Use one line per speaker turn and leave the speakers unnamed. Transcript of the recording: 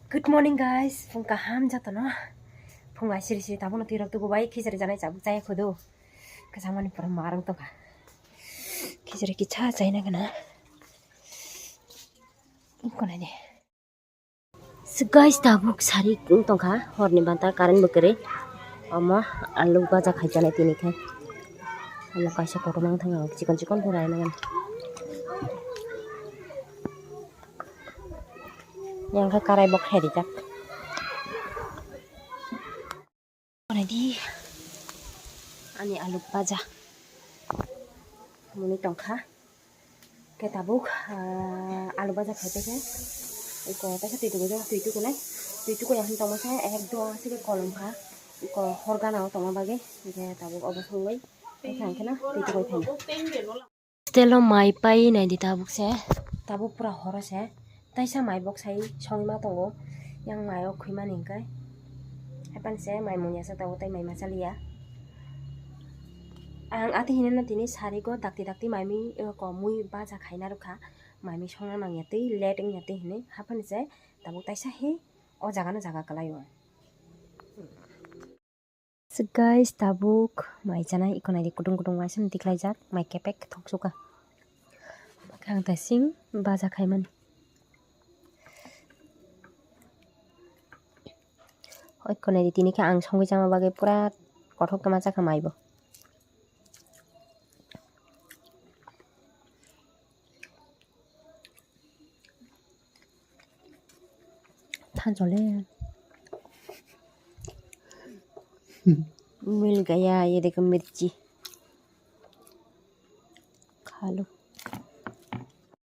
Good morning guys. Phung kaham jato no. Phung ai siri siri tabun tirok tu bai khijari janai chabuk jaya khodo. Kasamani pura marang to ka. Khijari ki cha chai na kana. Kona ni. So guys tabuk sari to ka horni banta karen bukere. Ama alu baja khai janai tini khai. Ama kaisa kotomang thanga chikon chikon pura na kan. Yang ka karai bok hedi jak. Kona di. Ani alu baja. Muni tongkha. Cái tabuk alu baja খাইতে খাই iko taisa tuitu ko yang tong masa ekdo sik kolom kha iko horgana tong bage ke tabuk obosongoi thang khena tuitu ko thang stelo mai pai nai di tabuk pura horo se taisa mai bok sai songma tongo yang mayo khuima ningkai hapan se mai munya sa tawo tai mai masalia ang ati hinena tini sari ko dakti maimi ko mui baja khaina rukha maimi songna mangyati letting yati hine hapan se tabuk taisa he o jaga kalayo so guys tabuk mai jana ikona di kutung wasim diklaijak mai kepek thoksuka khang tasing baja khaiman ikona di tini ka ang songi jama bage pura kothok kama jaka maibo Tanjole मिल गया ये देखो मिर्ची